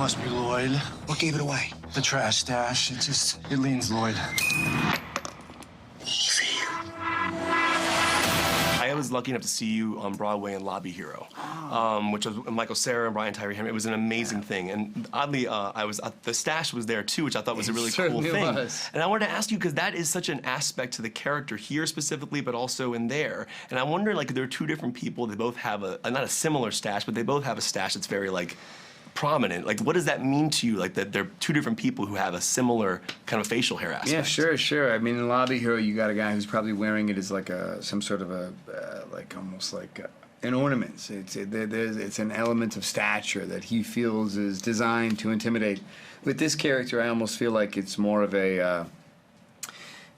must be Lloyd. What gave it away? The trash stash. It leans Lloyd. Easy. I was lucky enough to see you on Broadway in Lobby Hero, which was Michael Cera and Brian Tyree Henry. It was an amazing thing, and oddly, the stash was there too, which I thought was a really cool thing. And I wanted to ask you because that is such an aspect to the character here specifically, but also in there. And I wonder, like, there are two different people. They both have not a similar stash, but they both have a stash that's very like prominent. Like, what does that mean to you? Like that they're two different people who have a similar kind of facial hair aspect. Yeah, sure. I mean, in Lobby Hero, you got a guy who's probably wearing it as like some sort of a like almost like an ornament. It's an element of stature that he feels is designed to intimidate. With this character, I almost feel like it's more of a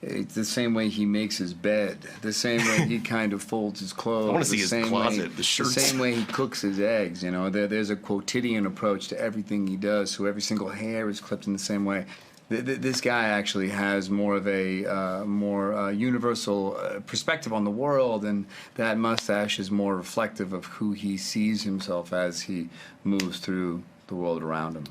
it's the same way he makes his bed, the same way he kind of folds his clothes. I want to see his closet, the shirts. The same way he cooks his eggs, you know. There's a quotidian approach to everything he does, so every single hair is clipped in the same way. This guy actually has more of a more universal perspective on the world, and that mustache is more reflective of who he sees himself as he moves through the world around him.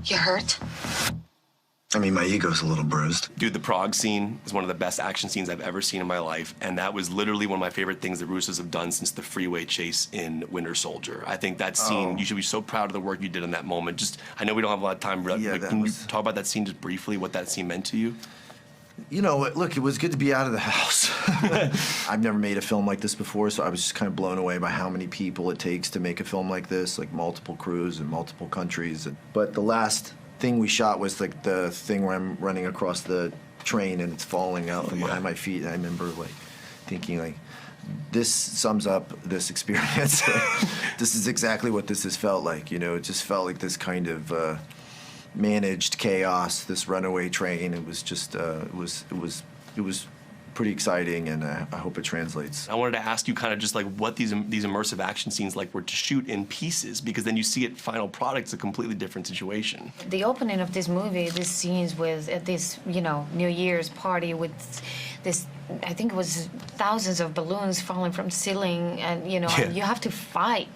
You hurt? I mean, my ego's a little bruised. Dude, the Prague scene is one of the best action scenes I've ever seen in my life, and that was literally one of my favorite things the Russos have done since the freeway chase in Winter Soldier. I think that scene, you should be so proud of the work you did in that moment. Just, I know we don't have a lot of time, but can you talk about that scene just briefly, what that scene meant to you? You know, look, it was good to be out of the house. I've never made a film like this before, so I was just kind of blown away by how many people it takes to make a film like this, like multiple crews in multiple countries. But the last thing we shot was like the thing where I'm running across the train and it's falling out from behind my feet. And I remember like thinking like, this sums up this experience. This is exactly what this has felt like. You know, it just felt like this kind of managed chaos, this runaway train. It was just, it was pretty exciting, and I hope it translates. I wanted to ask you kind of just like what these immersive action scenes like were to shoot in pieces, because then you see it final product, it's a completely different situation. The opening of this movie, these scenes with at this, you know, New Year's party with this, I think it was thousands of balloons falling from the ceiling, and you know, and you have to fight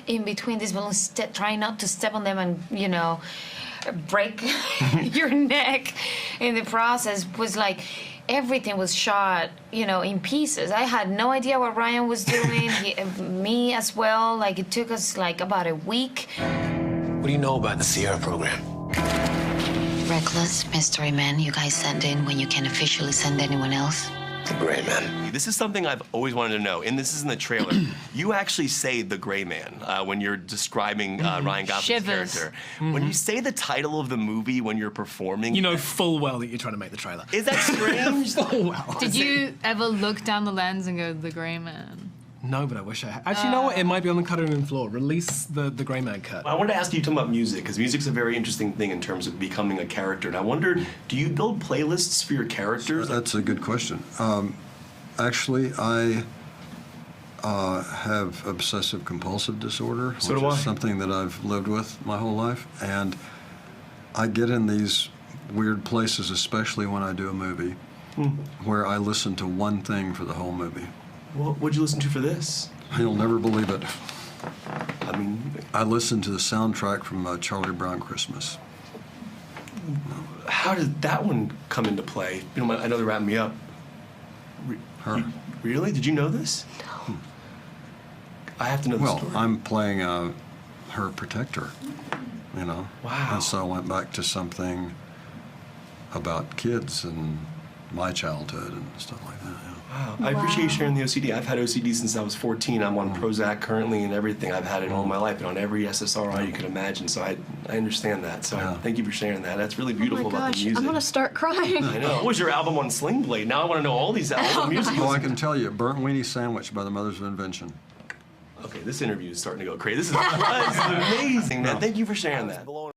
in between these balloons, trying not to step on them and, you know, break your neck in the process. Was like everything was shot, you know, in pieces. I had no idea what Ryan was doing. Me as well. Like, it took us like about a week. What do you know about the Sierra program? Reckless mystery men you guys send in when you can't officially send anyone else. The Gray Man. This is something I've always wanted to know, and this is in the trailer. You actually say the Gray Man when you're describing Ryan Gosling's character. When you say the title of the movie when you're performing, you know full well that you're trying to make the trailer. Is that strange? Full well. Did you ever look down the lens and go, the Gray Man? No, but I wish I had. Actually, you know what? It might be on the cutting room floor. Release the Gray Man cut. I wanted to ask you talking about music, because music's a very interesting thing in terms of becoming a character. And I wonder, do you build playlists for your characters? That's a good question. Actually, I have obsessive-compulsive disorder, which is something that I've lived with my whole life. And I get in these weird places, especially when I do a movie, where I listen to one thing for the whole movie. Well, what'd you listen to for this? You'll never believe it. I mean, I listened to the soundtrack from Charlie Brown Christmas. How did that one come into play? You know, I know they're wrapping me up. Her. Really? Did you know this? No. I have to know the story. Well, I'm playing her protector, you know? Wow. And so I went back to something about kids and my childhood and stuff like that. Yeah. Wow. I appreciate you sharing the OCD. I've had OCD since I was 14. I'm on Prozac currently and everything. I've had it all my life and on every SSRI you could imagine. So I understand that. So thank you for sharing that. That's really beautiful about the music. I'm gonna start crying. I know. What was your album on Sling Blade? Now I want to know all these album music. Well, I can tell you, Burnt Weenie Sandwich by the Mothers of Invention. Okay, this interview is starting to go crazy. This is amazing, man. Thank you for sharing that.